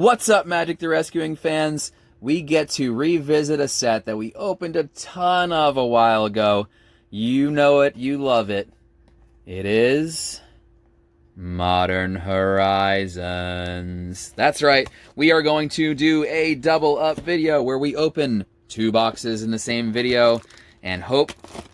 What's up, Magic the Rescuing fans? We get to revisit a set that we opened a ton of a while ago. You know it, you love it. It is Modern Horizons. That's right, we are going to do a double up video where we open 2 boxes in the same video and hope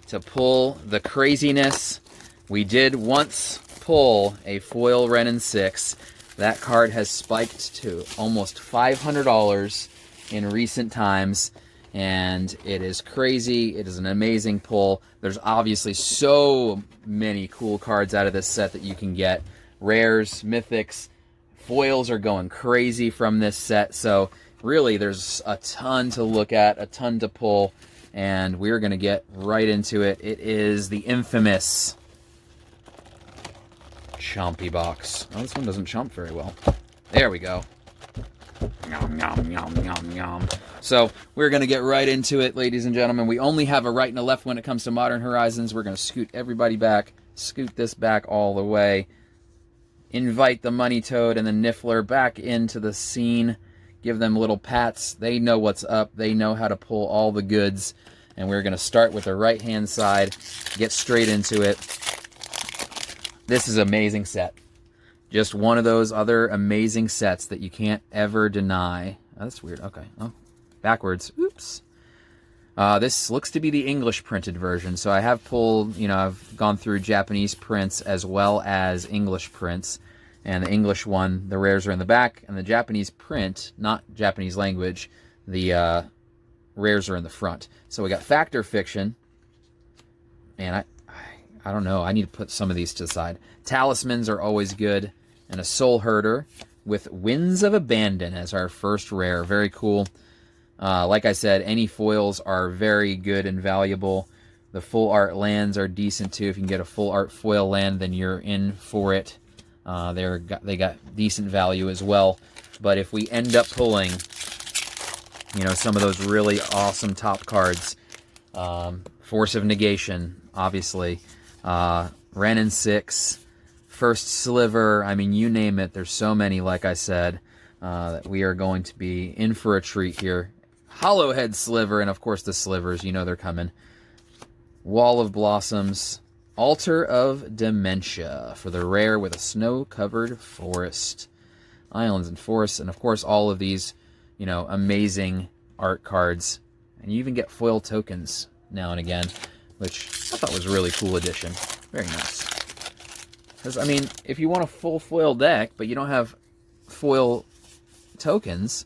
to pull the craziness. We did once pull a foil Ren 6. That card has spiked to almost $500 in recent times, and it is crazy. It is an amazing pull. There's obviously so many cool cards out of this set that you can get. Rares, mythics, foils are going crazy from this set, so really there's a ton to look at, a ton to pull, and we're going to get right into it. It is the infamous Chompy box. Oh, this one doesn't chomp very well. There we go. Yum, yum, yum, yum, yum. So we're going to get right into it, ladies and gentlemen. We only have a right and a left when it comes to Modern Horizons. We're going to scoot everybody back, scoot this back all the way, invite the Money Toad and the Niffler back into the scene, give them little pats. They know what's up. They know how to pull all the goods. And we're going to start with the right-hand side, get straight into it. This is an amazing set. Just one of those other amazing sets that you can't ever deny. Oh, that's weird. Okay. Oh, backwards. Oops. This looks to be the English printed version. So I have pulled, I've gone through Japanese prints as well as English prints. And the English one, the rares are in the back. And the Japanese print, not Japanese language, the rares are in the front. So we got Fact or Fiction. Man, I don't know. I need to put some of these to the side. Talismans are always good. And a Soul Herder with Winds of Abandon as our first rare. Very cool. Like I said, any foils are very good and valuable. The full art lands are decent too. If you can get a full art foil land, then you're in for it. They got decent value as well. But if we end up pulling, some of those really awesome top cards, Force of Negation, obviously, Ren 6, First Sliver, I mean, you name it. There's so many, like I said, that we are going to be in for a treat here. Hollowhead Sliver, and of course the Slivers, they're coming. Wall of Blossoms, Altar of Dementia for the rare with a snow-covered forest. Islands and forests, and of course all of these, amazing art cards. And you even get foil tokens now and again, which I thought was a really cool addition. Very nice. Because, if you want a full foil deck, but you don't have foil tokens,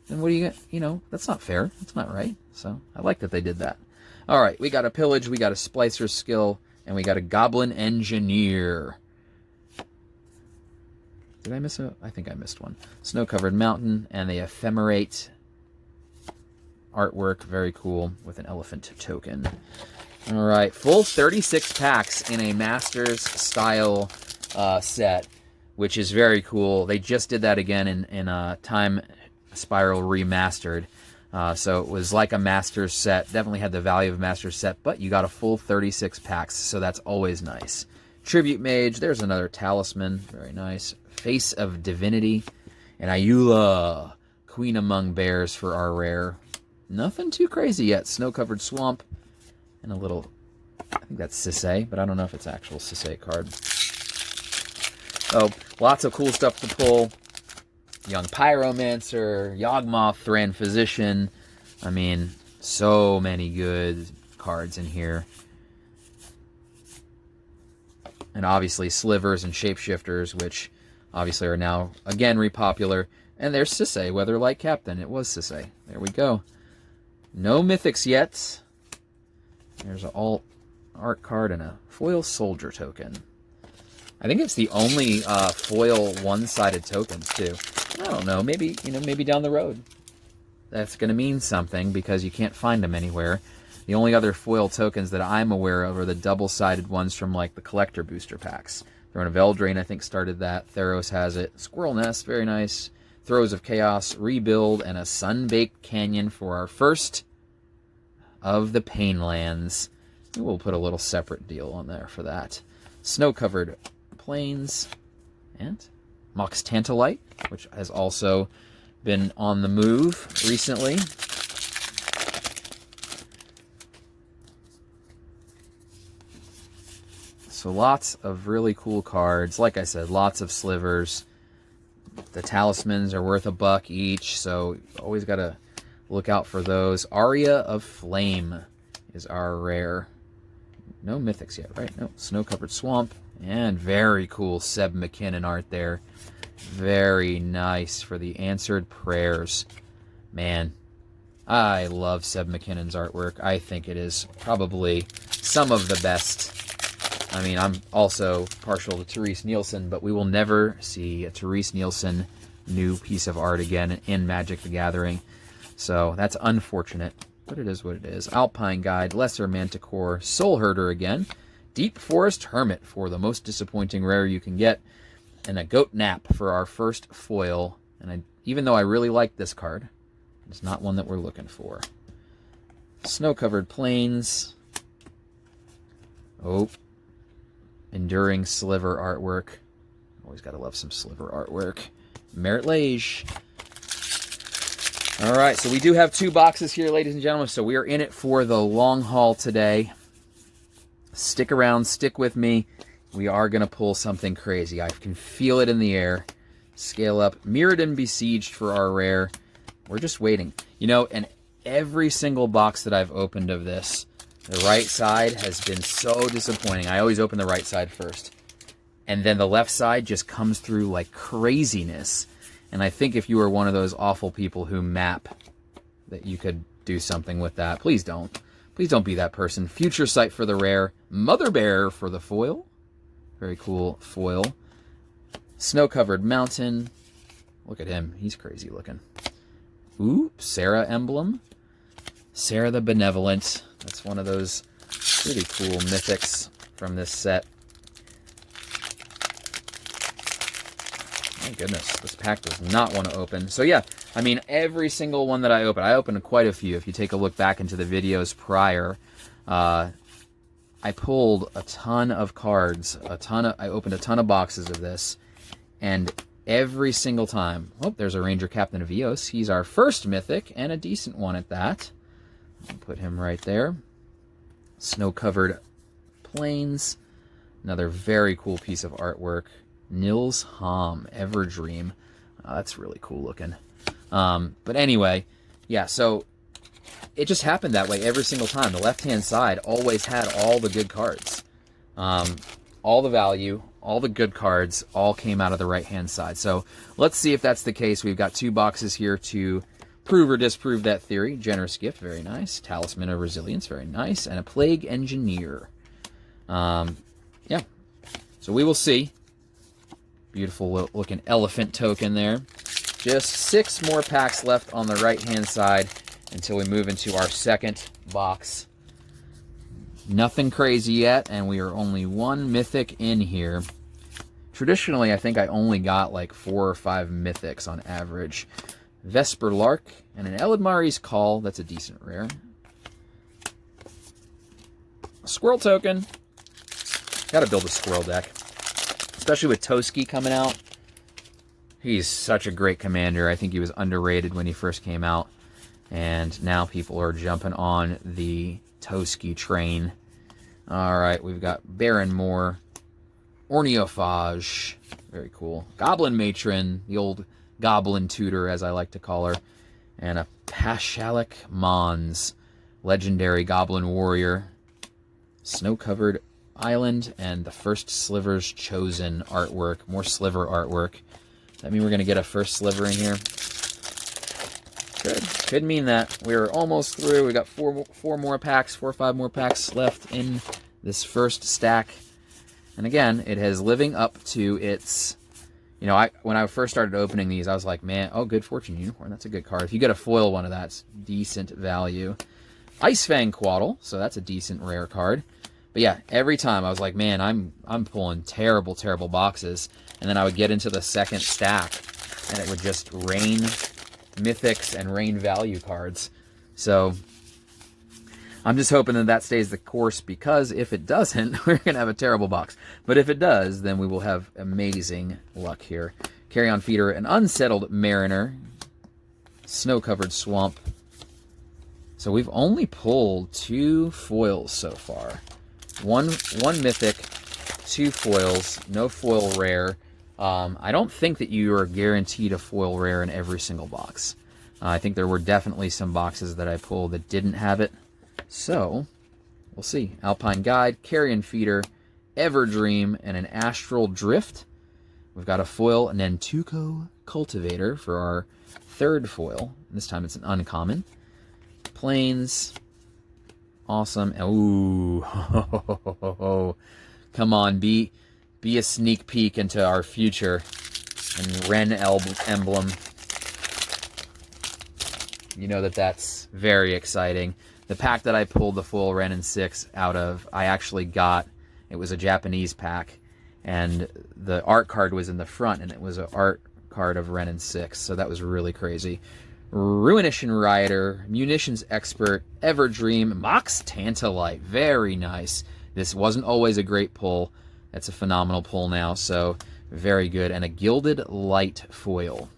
then what do you get? That's not fair. That's not right. So, I like that they did that. Alright, we got a Pillage, we got a Splicer's Skill, and we got a Goblin Engineer. Did I miss I think I missed one. Snow-Covered Mountain, and the Ephemerate artwork. Very cool, with an elephant token. Alright, full 36 packs in a Masters style set, which is very cool. They just did that again in Time Spiral Remastered. So it was like a Masters set. Definitely had the value of a Masters set, but you got a full 36 packs, so that's always nice. Tribute Mage, there's another Talisman. Very nice. Face of Divinity. And Ayula, Queen Among Bears for our rare. Nothing too crazy yet. Snow-Covered Swamp. And a little, I think that's Sisay, but I don't know if it's actual Sisay card. Oh, lots of cool stuff to pull. Young Pyromancer, Yawgmoth, Thran Physician. So many good cards in here. And obviously Slivers and Shapeshifters, which obviously are now, again, repopular. And there's Sisay, Weatherlight Captain. It was Sisay. There we go. No mythics yet. There's an alt art card and a foil soldier token. I think it's the only foil one-sided tokens too. I don't know. Maybe maybe down the road that's going to mean something because you can't find them anywhere. The only other foil tokens that I'm aware of are the double-sided ones from like the collector booster packs. Throne of Eldraine, I think, started that. Theros has it. Squirrel Nest, very nice. Throes of Chaos, Rebuild, and a Sun-Baked Canyon for our first of the Painlands. We'll put a little separate deal on there for that. Snow-Covered Plains, and Mox Tantalite, which has also been on the move recently. So lots of really cool cards. Like I said, lots of slivers. The talismans are worth $1 each, so always got to look out for those. Aria of Flame is our rare. No mythics yet, right? No. Snow-covered swamp. And very cool Seb McKinnon art there. Very nice for the answered prayers. Man, I love Seb McKinnon's artwork. I think it is probably some of the best. I mean, I'm also partial to Therese Nielsen, but we will never see a Therese Nielsen new piece of art again in Magic the Gathering. So that's unfortunate, but it is what it is. Alpine Guide, Lesser Manticore, Soul Herder again, Deep Forest Hermit for the most disappointing rare you can get, and a Goat Nap for our first foil. And even though I really like this card, it's not one that we're looking for. Snow-Covered Plains. Oh, Enduring Sliver artwork. Always got to love some Sliver artwork. Merit Lage. All right, so we do have 2 boxes here, ladies and gentlemen, so we are in it for the long haul today. Stick around, stick with me. We are going to pull something crazy. I can feel it in the air. Scale up. Mirrodin Besieged for our rare. We're just waiting. You know, and every single box that I've opened of this, the right side has been so disappointing. I always open the right side first. And then the left side just comes through like craziness. And I think if you were one of those awful people who map, that you could do something with that. Please don't. Please don't be that person. Future Sight for the rare. Mother Bear for the foil. Very cool foil. Snow-Covered Mountain. Look at him. He's crazy looking. Ooh, Sarah emblem. Sarah the Benevolent. That's one of those pretty cool mythics from this set. My goodness, this pack does not want to open. So yeah, I mean, every single one that I opened quite a few. If you take a look back into the videos prior, I pulled a ton of cards, I opened a ton of boxes of this, and every single time, oh, there's a Ranger Captain of Eos. He's our first mythic, and a decent one at that. I'll put him right there. Snow-Covered Plains. Another very cool piece of artwork. Nils Hom, Everdream. That's really cool looking. But anyway, yeah, so it just happened that way every single time. The left-hand side always had all the good cards. All the value, all the good cards, all came out of the right-hand side. So let's see if that's the case. We've got 2 boxes here to prove or disprove that theory. Generous Gift, very nice. Talisman of Resilience, very nice. And a Plague Engineer. Yeah, so we will see. Beautiful looking elephant token there. Just 6 more packs left on the right-hand side until we move into our second box. Nothing crazy yet, and we are only 1 mythic in here. Traditionally, I think I only got like 4 or 5 mythics on average. Vesper Lark and an Eladmari's Call. That's a decent rare. A Squirrel token. Gotta build a squirrel deck. Especially with Toski coming out. He's such a great commander. I think he was underrated when he first came out. And now people are jumping on the Toski train. Alright, we've got Baron Moore. Orniophage. Very cool. Goblin Matron. The old Goblin Tutor, as I like to call her. And a Pashalik Mons. Legendary Goblin Warrior. Snow-Covered Island, and the first Sliver's Chosen artwork. More Sliver artwork. Does that mean we're going to get a first Sliver in here? Could mean that. We're almost through. We got 4 more packs, 4 or 5 more packs left in this first stack. And again, it is living up to its... You know, when I first started opening these, I was like, man, oh, Good Fortune Unicorn. That's a good card. If you get a foil one of that, it's decent value. Icefang Quaddle, so that's a decent rare card. But yeah, every time I was like, man, I'm pulling terrible, terrible boxes. And then I would get into the second stack, and it would just rain mythics and rain value cards. So I'm just hoping that stays the course, because if it doesn't, we're going to have a terrible box. But if it does, then we will have amazing luck here. Carrion Feeder, an Unsettled Mariner. Snow-covered swamp. So we've only pulled 2 foils so far. One mythic, 2 foils, no foil rare. I don't think that you are guaranteed a foil rare in every single box. I think there were definitely some boxes that I pulled that didn't have it. So, we'll see. Alpine Guide, Carrion Feeder, Everdream, and an Astral Drift. We've got a foil Nantuko Cultivator for our 3rd foil. This time it's an uncommon. Plains. Awesome. Ooh. Come on, be a sneak peek into our future. And Ren emblem. You know that's very exciting. The pack that I pulled the full Ren and 6 out of, I actually got, it was a Japanese pack, and the art card was in the front, and it was an art card of Ren and 6, so that was really crazy. Ruination Rider, Munitions Expert, Everdream, Mox Tantalite, very nice. This wasn't always a great pull. That's a phenomenal pull now, so very good. And a Gilded Light foil.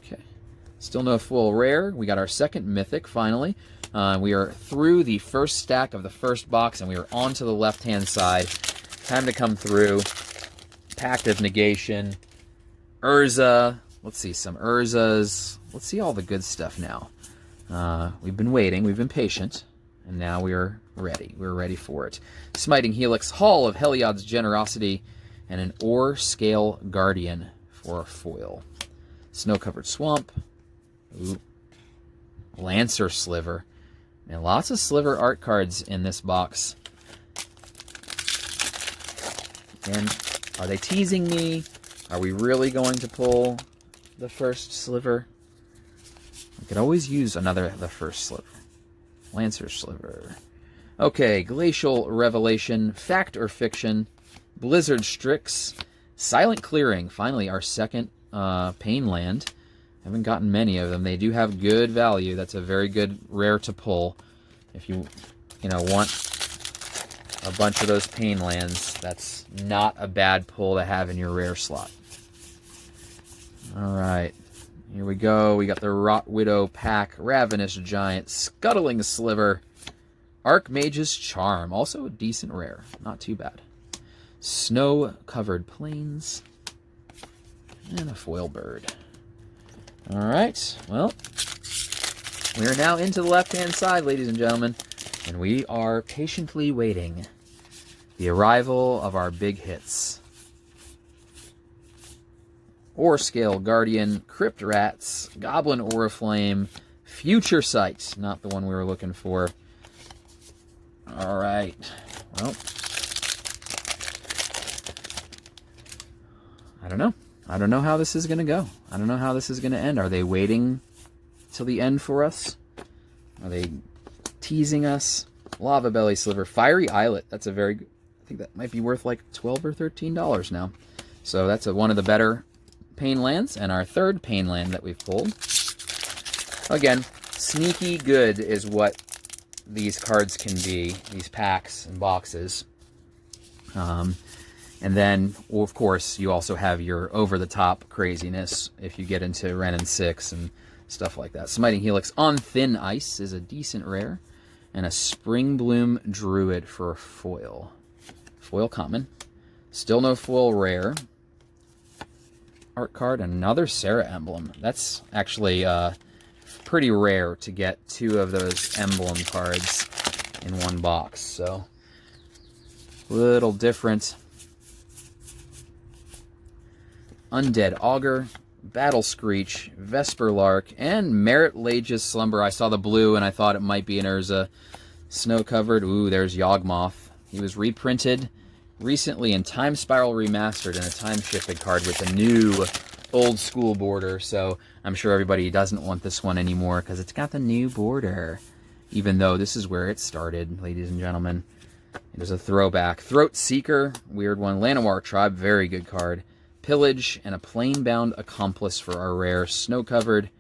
Okay, still no foil rare. We got our 2nd mythic, finally. We are through the first stack of the first box, and we are on to the left-hand side. Time to come through. Pact of Negation, Urza. Let's see, some Urzas. Let's see all the good stuff now. We've been waiting. We've been patient. And now we are ready. We're ready for it. Smiting Helix, Hall of Heliod's Generosity, and an Ore Scale Guardian for a foil. Snow-covered Swamp. Ooh. Lancer Sliver. And lots of Sliver art cards in this box. And are they teasing me? Are we really going to pull the first Sliver? We could always use the first Sliver. Lancer Sliver. Okay, Glacial Revelation, Fact or Fiction, Blizzard Strix, Silent Clearing. Finally, our 2nd Pain Land. Haven't gotten many of them. They do have good value. That's a very good rare to pull. If you want a bunch of those Pain Lands, that's not a bad pull to have in your rare slot. All right. Here we go. We got the Rot Widow pack, Ravenous Giant, Scuttling Sliver, Archmage's Charm. Also a decent rare. Not too bad. Snow-covered Plains, and a foil bird. All right. Well, we are now into the left-hand side, ladies and gentlemen, and we are patiently waiting the arrival of our big hits. Ore Scale Guardian, Crypt Rats, Goblin Oriflame, Future Sight, not the one we were looking for. All right. Well, I don't know. I don't know how this is going to go. I don't know how this is going to end. Are they waiting till the end for us? Are they teasing us? Lava Belly Sliver, Fiery Islet. That's a very good, I think that might be worth like $12 or $13 now. So that's one of the better Pain Lands, and our 3rd Pain Land that we've pulled. Again, sneaky good is what these cards can be, these packs and boxes. And then, well, of course, you also have your over-the-top craziness if you get into Ren and 6 and stuff like that. Smiting Helix on Thin Ice is a decent rare. And a Spring Bloom Druid for a foil. Foil common. Still no foil rare. Art card, another Sarah emblem. That's actually pretty rare to get 2 of those emblem cards in one box. So, a little different. Undead Augur, Battle Screech, Vesper Lark, and Merit Lage's Slumber. I saw the blue and I thought it might be an Urza. Snow-covered. Ooh, there's Yawgmoth. He was reprinted recently in Time Spiral Remastered in a time-shifted card with a new old-school border. So I'm sure everybody doesn't want this one anymore because it's got the new border. Even though this is where it started, ladies and gentlemen. It is a throwback. Throat Seeker, weird one. Llanowar Tribe, very good card. Pillage, and a Plain-bound Accomplice for our rare. Snow-covered.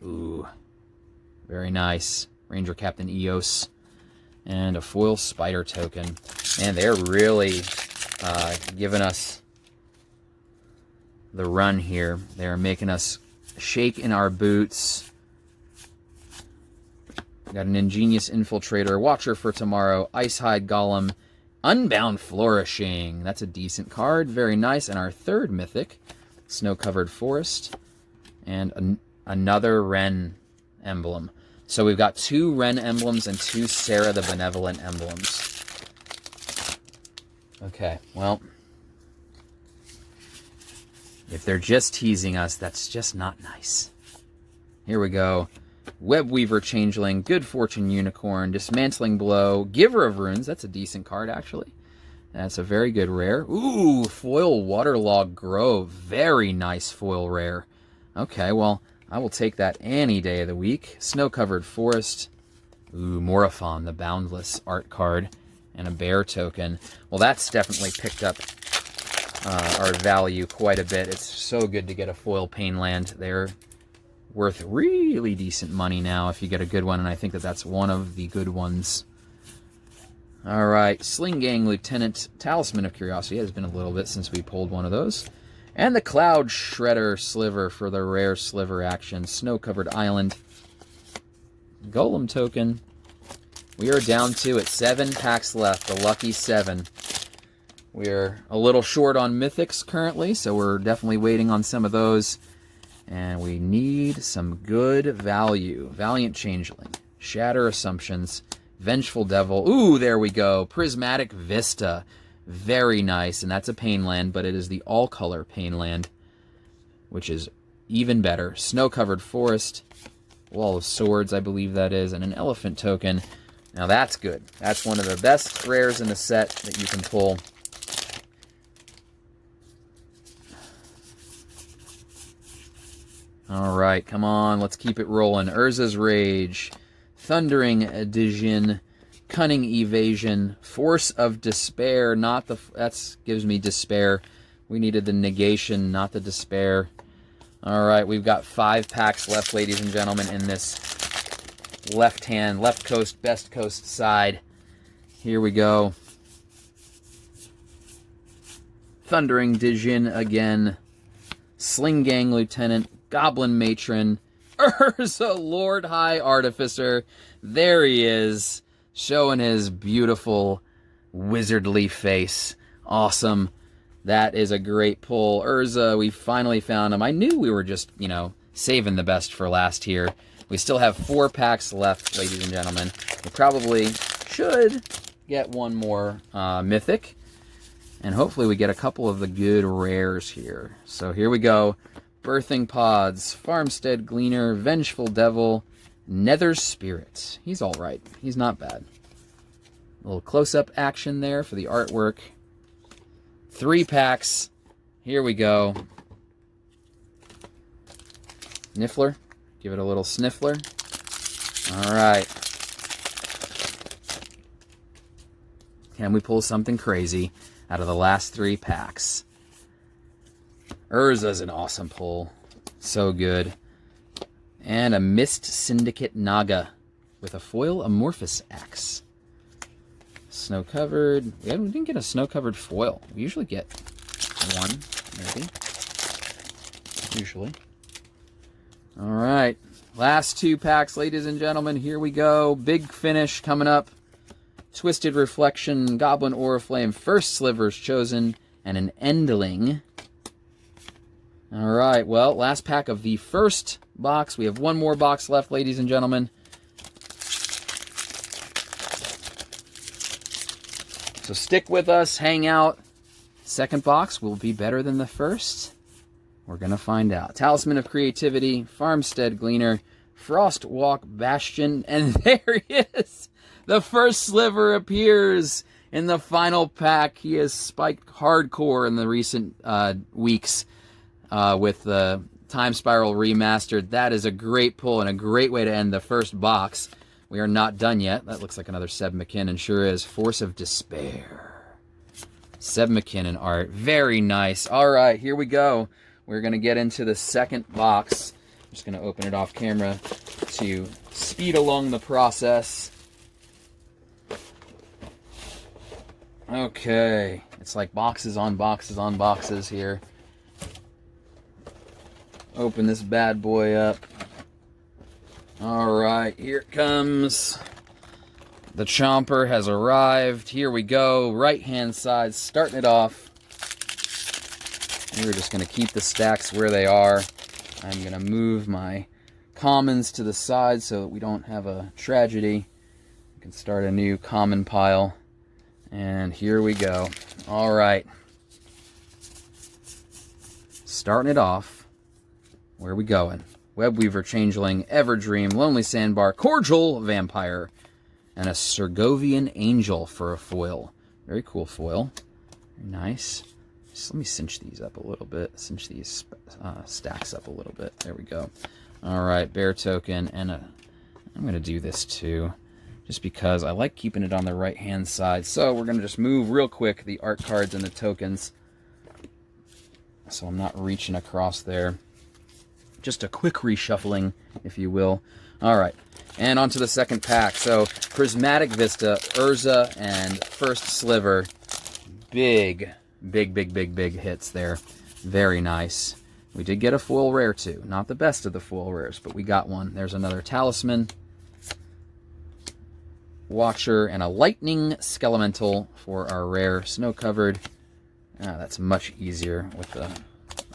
Ooh, very nice. Ranger Captain Eos. And a foil Spider token. Man, they're really giving us the run here. They're making us shake in our boots. Got an Ingenious Infiltrator, Watcher for Tomorrow, Icehide Golem, Unbound Flourishing. That's a decent card. Very nice. And our third mythic, Snow-Covered Forest, and another Wren emblem. So we've got 2 Wren emblems and 2 Sarah the Benevolent emblems. Okay, well, if they're just teasing us, that's just not nice. Here we go. Webweaver Changeling, Good Fortune Unicorn, Dismantling Blow, Giver of Runes. That's a decent card, actually. That's a very good rare. Ooh, Foil Waterlogged Grove. Very nice foil rare. Okay, well, I will take that any day of the week. Snow-Covered Forest. Ooh, Morophon, the Boundless art card. And a bear token. Well, that's definitely picked up our value quite a bit. It's so good to get a foil Painland. They're worth really decent money now if you get a good one, and I think that that's one of the good ones. All right, Sling Gang Lieutenant, Talisman of Curiosity. It has been a little bit since we pulled one of those. And the Cloud Shredder Sliver for the rare sliver action. Snow-Covered Island. Golem token. We are down to it. 7 packs left. The lucky 7. We're a little short on mythics currently, so we're definitely waiting on some of those. And we need some good value. Valiant Changeling. Shatter Assumptions. Vengeful Devil. Ooh, there we go. Prismatic Vista. Very nice. And that's a Painland, but it is the all-color Painland, which is even better. Snow-Covered Forest. Wall of Swords, I believe that is. And an Elephant token. Now that's good. That's one of the best rares in the set that you can pull. All right, come on, let's keep it rolling. Urza's Rage, Thundering Dijon, Cunning Evasion, Force of Despair, not the... That gives me despair. We needed the negation, not the despair. All right, we've got 5 packs left, ladies and gentlemen, in this left coast, best coast side. Here we go. Thundering Dijon again. Sling Gang Lieutenant. Goblin Matron. Urza Lord High Artificer. There he is. Showing his beautiful wizardly face. Awesome. That is a great pull. Urza, we finally found him. I knew we were just, saving the best for last here. We still have 4 packs left, ladies and gentlemen. We probably should get one more mythic. And hopefully we get a couple of the good rares here. So here we go. Birthing Pods, Farmstead Gleaner, Vengeful Devil, Nether Spirit. He's alright. He's not bad. A little close-up action there for the artwork. 3 packs. Here we go. Niffler. Give it a little sniffler. Alright. Can we pull something crazy out of the last 3 packs? Urza's an awesome pull. So good. And a Mist Syndicate Naga with a foil Amorphous Axe. Snow-covered. We didn't get a snow-covered foil. We usually get one, maybe. Usually. Alright. Last 2 packs, ladies and gentlemen. Here we go. Big finish coming up. Twisted Reflection, Goblin Oriflame, First Slivers Chosen, and an Endling. Alright, well, last pack of the first box. We have 1 more box left, ladies and gentlemen. So stick with us, hang out. Second box will be better than the first. We're going to find out. Talisman of Creativity, Farmstead Gleaner, Frostwalk Bastion, and there he is! The first sliver appears in the final pack. He has spiked hardcore in the recent weeks with the Time Spiral Remastered. That is a great pull and a great way to end the first box. We are not done yet. That looks like another Seb McKinnon. Sure is. Force of Despair. Seb McKinnon art. Very nice. All right, here we go. We're going to get into the second box. I'm just going to open it off camera to speed along the process. Okay. It's like boxes on boxes on boxes here. Open this bad boy up. Alright, here it comes. The chomper has arrived. Here we go. Right-hand side, starting it off. We're just going to keep the stacks where they are. I'm going to move my commons to the side so that we don't have a tragedy. We can start a new common pile. And here we go. Alright. Starting it off. Where are we going? Webweaver, Changeling, Everdream, Lonely Sandbar, Cordial Vampire, and a Sergovian Angel for a foil. Very cool foil. Very nice. Just let me cinch these up a little bit. Cinch these stacks up a little bit. There we go. Alright, bear token, and I'm going to do this too, just because I like keeping it on the right-hand side. So we're going to just move real quick the art cards and the tokens, so I'm not reaching across there. Just a quick reshuffling, if you will. Alright, and on to the second pack. So, Prismatic Vista, Urza, and First Sliver. Big hits there. Very nice. We did get a foil rare too. Not the best of the foil rares, but we got one. There's another Talisman, Watcher, and a Lightning Skelemental for our rare Snow-Covered. That's much easier with the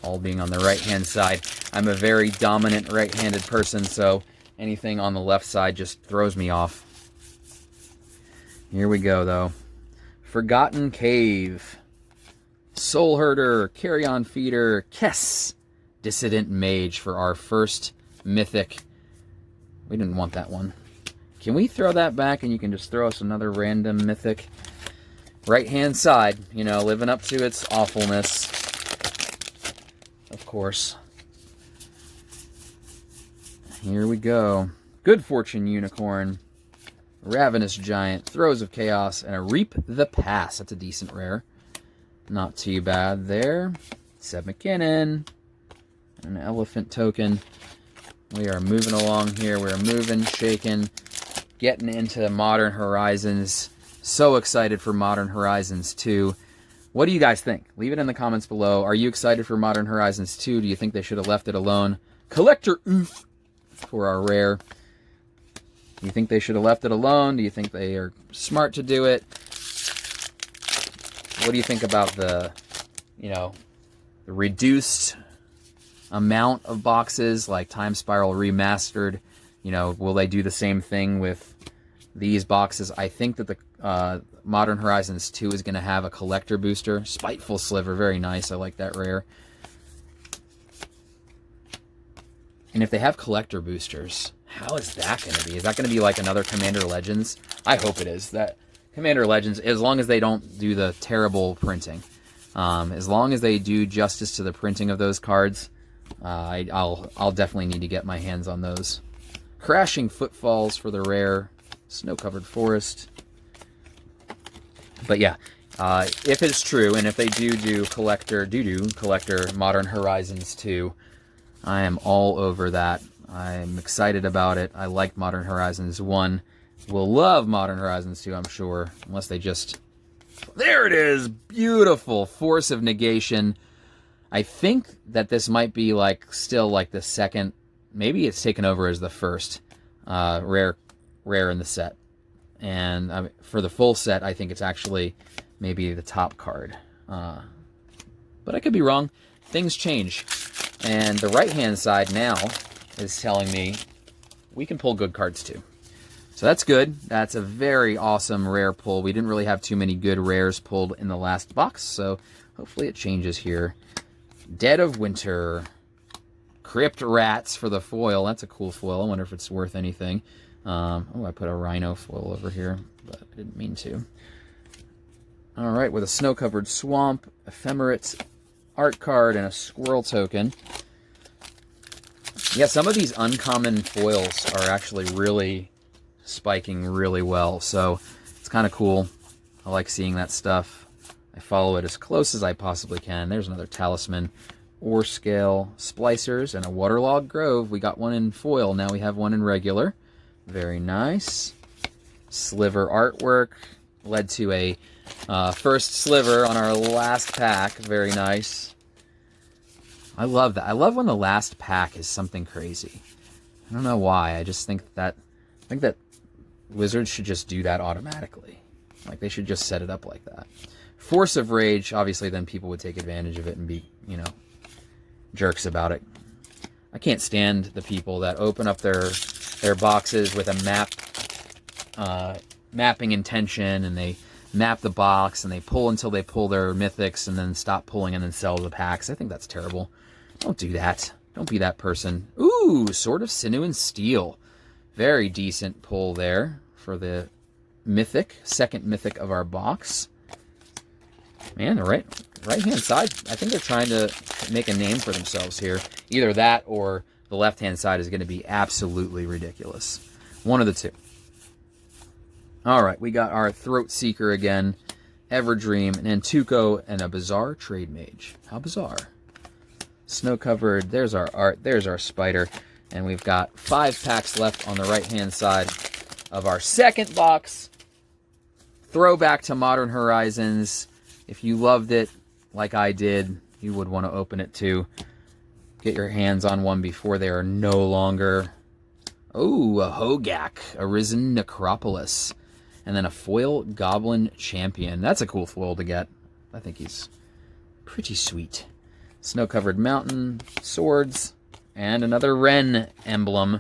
all being on the right-hand side. I'm a very dominant right-handed person, so anything on the left side just throws me off. Here we go, though. Forgotten Cave, Soul Herder, Carrion Feeder, Kess, Dissident Mage for our first mythic. We didn't want that one. Can we throw that back and you can just throw us another random mythic? Right-hand side, you know, living up to its awfulness. Of course. Here we go. Good Fortune Unicorn, Ravenous Giant, Throes of Chaos, and a Reap the Pass. That's a decent rare. Not too bad there. Seb McKinnon, an Elephant token. We are moving along here. We're moving, shaking, getting into Modern Horizons. So excited for Modern Horizons 2. What do you guys think? Leave it in the comments below. Are you excited for Modern Horizons 2? Do you think they should have left it alone? Collector Oof for our rare. Do you think they should have left it alone? Do you think they are smart to do it? What do you think about the, the reduced amount of boxes, like Time Spiral Remastered? Will they do the same thing with these boxes? I think that the Modern Horizons 2 is going to have a collector booster. Spiteful Sliver, very nice. I like that rare. And if they have collector boosters, how is that going to be? Is that going to be like another Commander Legends? I hope it is. That Commander Legends, as long as they don't do the terrible printing. As long as they do justice to the printing of those cards, I'll definitely need to get my hands on those. Crashing Footfalls for the rare. Snow-Covered Forest. But yeah, if it's true, and if they do collector Modern Horizons 2, I am all over that. I'm excited about it. I like Modern Horizons 1. We'll love Modern Horizons 2, I'm sure, unless they just... There it is! Beautiful! Force of Negation. I think that this might be still the second, maybe it's taken over as the first rare in the set. And for the full set, I think it's actually maybe the top card. But I could be wrong. Things change. And the right-hand side now is telling me we can pull good cards too. So that's good. That's a very awesome rare pull. We didn't really have too many good rares pulled in the last box, so hopefully it changes here. Dead of Winter. Crypt Rats for the foil. That's a cool foil. I wonder if it's worth anything. Oh, I put a Rhino foil over here, but I didn't mean to. Alright, with a Snow-Covered Swamp, Ephemerate art card, and a Squirrel token. Yeah, some of these uncommon foils are actually really spiking really well, so it's kind of cool. I like seeing that stuff. I follow it as close as I possibly can. There's another Talisman, Ore Scale, Splicers, and a Waterlogged Grove. We got one in foil, now we have one in regular. Very nice. Sliver artwork led to a first sliver on our last pack. Very nice. I love that. I love when the last pack is something crazy. I don't know why. I just think that Wizards should just do that automatically. Like, they should just set it up like that. Force of Rage, obviously then people would take advantage of it and be, you know, jerks about it. I can't stand the people that open up their boxes with a mapping intention, and they map the box and they pull until they pull their mythics and then stop pulling and then sell the packs. I think that's terrible. Don't do that. Don't be that person. Ooh, Sword of Sinew and Steel. Very decent pull there for the mythic, second mythic of our box. Man, the right-hand side, I think they're trying to make a name for themselves here. Either that or the left-hand side is going to be absolutely ridiculous. One of the two. All right, we got our Throat Seeker again, Everdream, an Antuco, and a Bizarre Trade Mage. How bizarre. Snow-covered, there's our art, there's our spider, and we've got 5 packs left on the right-hand side of our second box. Throwback to Modern Horizons. If you loved it like I did, you would want to open it too. Get your hands on one before they are no longer. Oh, a Hogak, Arisen Necropolis, and then a foil Goblin Champion. That's a cool foil to get. I think he's pretty sweet. Snow-covered mountain, swords, and another Ren emblem.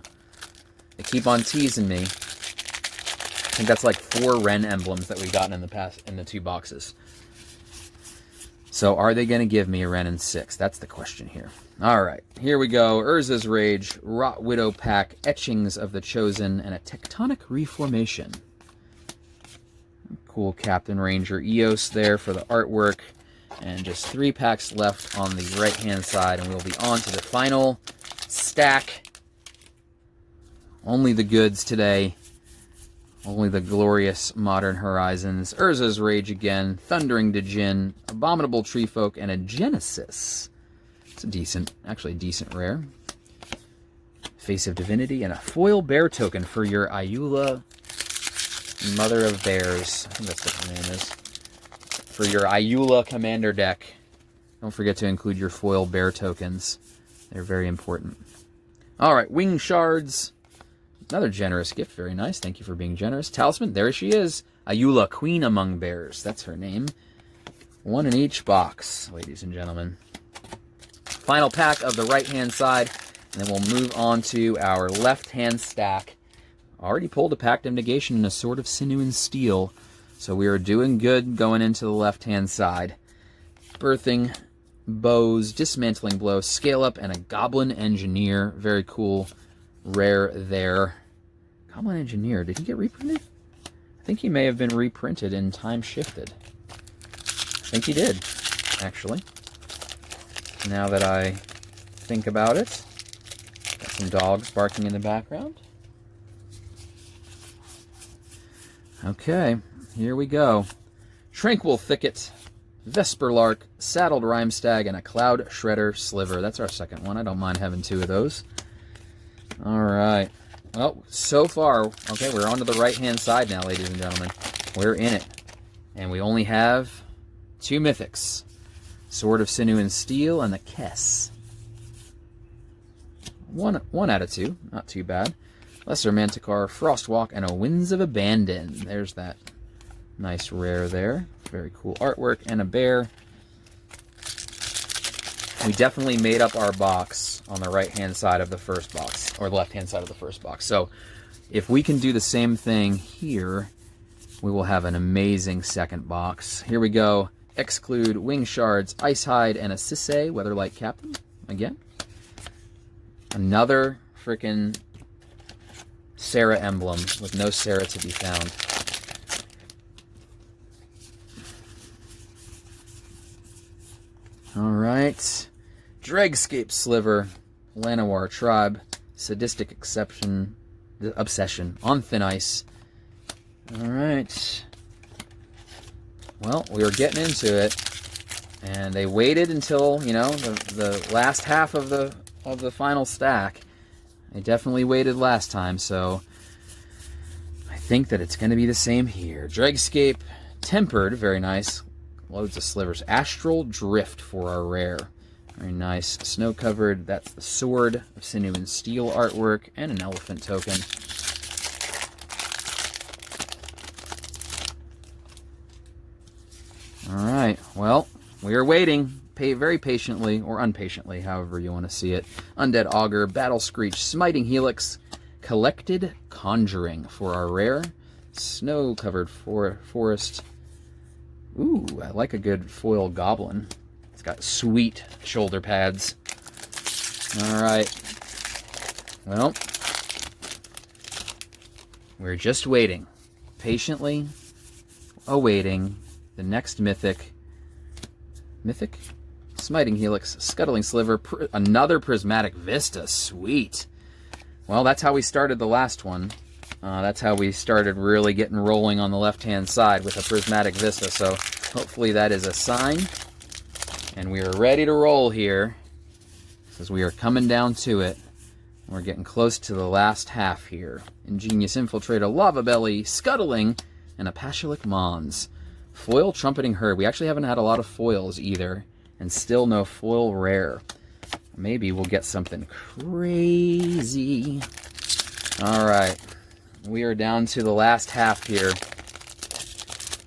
They keep on teasing me. I think that's like 4 Ren emblems that we've gotten in the past in the 2 boxes. So are they going to give me a Ren in 6? That's the question here. All right, here we go. Urza's Rage, Rot Widow pack, Etchings of the Chosen, and a Tectonic Reformation. Cool Captain Ranger Eos there for the artwork. And just 3 packs left on the right-hand side, and we'll be on to the final stack. Only the goods today. Only the glorious Modern Horizons. Urza's Rage again, Thundering Djinn, Abominable Treefolk, and a Genesis. It's a decent, actually decent rare. Face of Divinity, and a foil bear token for your Ayula Mother of Bears. I think that's what her name is. For your Ayula Commander deck. Don't forget to include your foil bear tokens. They're very important. Alright, Wing Shards. Another generous gift. Very nice. Thank you for being generous. Talisman. There she is. Ayula, Queen Among Bears. That's her name. 1 in each box, ladies and gentlemen. Final pack of the right-hand side. And then we'll move on to our left-hand stack. Already pulled a Pact of Negation and a Sword of Sinew and Steel. So we are doing good going into the left-hand side. Birthing Bows, Dismantling Blow, Scale Up, and a Goblin Engineer. Very cool. Rare there. Goblin Engineer, did he get reprinted? I think he may have been reprinted in Time Shifted. I think he did, actually. Now that I think about it. Got some dogs barking in the background. Okay, here we go. Tranquil Thicket, Vesperlark, Saddled Rhymestag, and a Cloud Shredder Sliver. That's our second one. I don't mind having 2 of those. All right. Well, so far, okay, we're on to the right-hand side now, ladies and gentlemen. We're in it. And we only have 2 mythics. Sword of Sinew and Steel and the Kess. One out of 2. Not too bad. Lesser Manticore, Frostwalk, and a Winds of Abandon. There's that nice rare there. Very cool artwork. And a bear. We definitely made up our box on the right-hand side of the first box, or the left-hand side of the first box. So if we can do the same thing here, we will have an amazing second box. Here we go. Exclude, Wing Shards, Icehide, and a Sisay, Weatherlight Captain. Again. Another freaking Sarah emblem with no Sarah to be found. Alright. Dregscape Sliver, Llanowar Tribe, Sadistic Obsession, On Thin Ice. Alright. Well, we were getting into it. And they waited until, you know, the last half of the final stack. They definitely waited last time, so I think that it's going to be the same here. Dregscape, Tempered, very nice. Loads of slivers. Astral Drift for our rare. Very nice. Snow-covered. That's the Sword of Sinew and Steel artwork, and an elephant token. Alright, well, we are waiting very patiently, or unpatiently, however you want to see it. Undead Augur, Battle Screech, Smiting Helix, Collected Conjuring for our rare. Snow-covered forest. Ooh, I like a good foil goblin. It's got sweet shoulder pads. Alright. Well, we're just waiting. Patiently awaiting the next mythic. Mythic? Smiting Helix, Scuttling Sliver, another Prismatic Vista. Sweet. Well, that's how we started the last one. That's how we started really getting rolling on the left-hand side with a Prismatic Vista. So hopefully that is a sign. And we are ready to roll here, because we are coming down to it. We're getting close to the last half here. Ingenious Infiltrator, Lava Belly, Scuttling, and a Pashalik Mons. Foil Trumpeting Herd. We actually haven't had a lot of foils either, and still no foil rare. Maybe we'll get something crazy. Alright, we are down to the last half here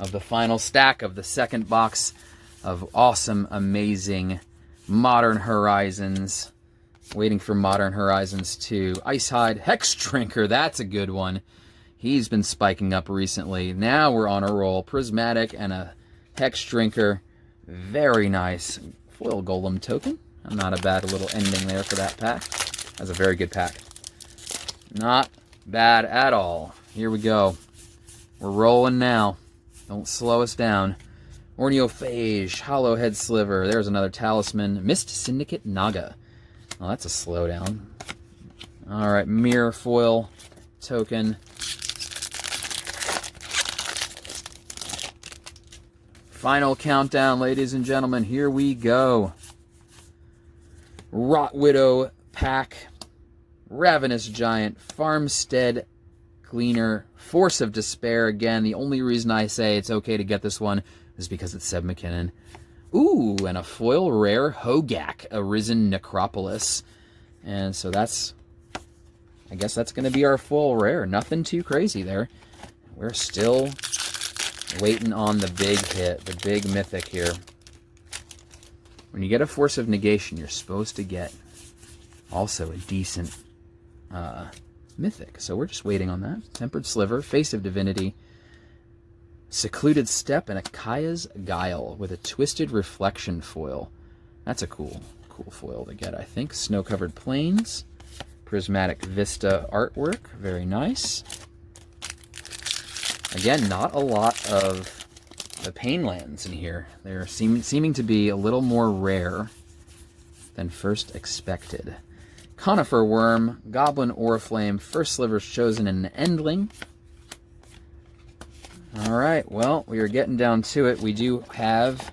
of the final stack of the second box of awesome, amazing Modern Horizons. Waiting for Modern Horizons 2. Icehide, Hex Drinker, that's a good one. He's been spiking up recently. Now we're on a roll. Prismatic and a Hex Drinker. Very nice. Foil Golem token. Not a bad little ending there for that pack. That's a very good pack. Not bad at all. Here we go. We're rolling now. Don't slow us down. Orneophage, Hollow Head Sliver. There's another Talisman. Mist Syndicate Naga. Oh, that's a slowdown. Alright, Mirror Foil token. Final countdown, ladies and gentlemen. Here we go. Rot Widow pack. Ravenous Giant. Farmstead Gleaner. Force of Despair. Again, the only reason I say it's okay to get this one is because it's Seb McKinnon. Ooh, and a foil rare Hogak, Arisen Necropolis. And so that's, I guess that's going to be our foil rare. Nothing too crazy there. We're still waiting on the big hit, the big mythic here. When you get a Force of Negation, you're supposed to get also a decent mythic. So we're just waiting on that. Tempered Sliver, Face of Divinity, Secluded Step, and a Kaya's Guile with a Twisted Reflection foil. That's a cool foil to get, I think. Snow-Covered Plains, Prismatic Vista artwork, very nice. Again, not a lot of the Painlands in here. They're seeming to be a little more rare than first expected. Conifer Worm, Goblin Oriflame, First Sliver's Chosen, and an Endling. Alright, well, we are getting down to it. We do have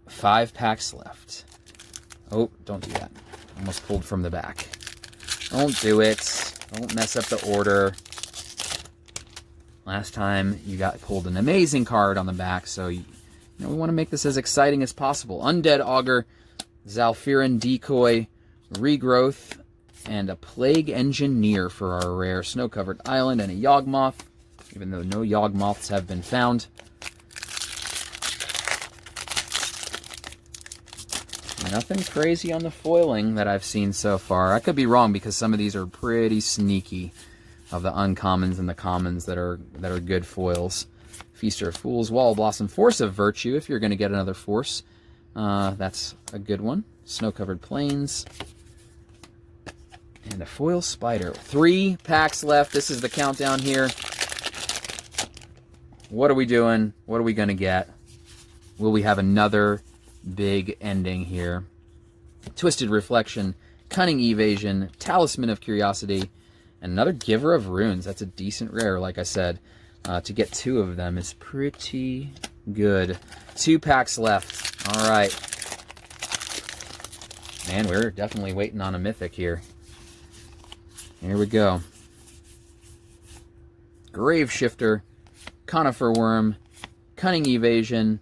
5 packs left. Oh, don't do that. Almost pulled from the back. Don't do it. Don't mess up the order. Last time you got pulled an amazing card on the back, so we want to make this as exciting as possible. Undead Augur, Zalfirin Decoy, Regrowth, and a Plague Engineer for our rare Snow-Covered Island, and a Yawgmoth, even though no Yawgmoths have been found. Nothing crazy on the foiling that I've seen so far. I could be wrong because some of these are pretty sneaky, of the uncommons and the commons that are good foils. Feaster of Fools, Wall of Blossom, Force of Virtue, if you're going to get another Force. That's a good one. Snow-Covered Plains. And a Foil Spider. 3 packs left. This is the countdown here. What are we doing? What are we going to get? Will we have another big ending here? Twisted Reflection, Cunning Evasion, Talisman of Curiosity, and another Giver of Runes. That's a decent rare, like I said. To get 2 of them is pretty good. 2 packs left. All right. Man, we're definitely waiting on a mythic here. Here we go. Grave Shifter, Conifer Worm, Cunning Evasion,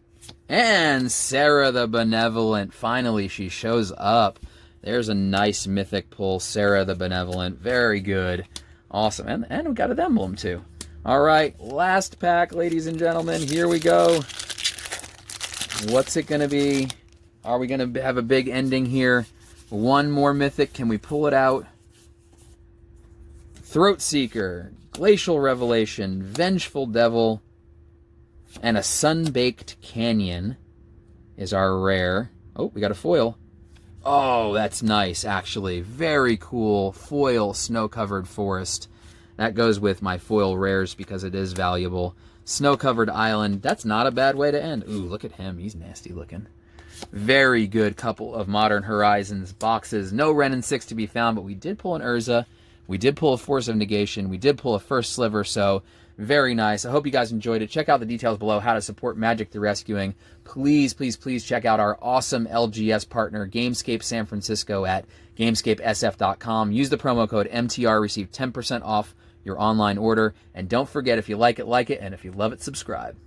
And Sarah the Benevolent. Finally, she shows up. There's a nice mythic pull. Sarah the Benevolent. Very good. Awesome. And we got an emblem, too. All right, last pack, ladies and gentlemen. Here we go. What's it going to be? Are we going to have a big ending here? One more mythic. Can we pull it out? Throat Seeker, Glacial Revelation, Vengeful Devil, and a Sun-Baked Canyon is our rare. Oh, we got a foil. Oh, that's nice, actually. Very cool foil snow-covered forest. That goes with my foil rares because it is valuable. Snow-covered island. That's not a bad way to end. Ooh, look at him. He's nasty looking. Very good couple of Modern Horizons boxes. No Ren and 6 to be found, but we did pull an Urza. We did pull a Force of Negation. We did pull a First Sliver, so very nice. I hope you guys enjoyed it. Check out the details below, how to support Magic the Rescuing. Please, please, please check out our awesome LGS partner, Gamescape San Francisco at GamescapeSF.com. Use the promo code MTR, receive 10% off your online order. And don't forget, if you like it, and if you love it, subscribe.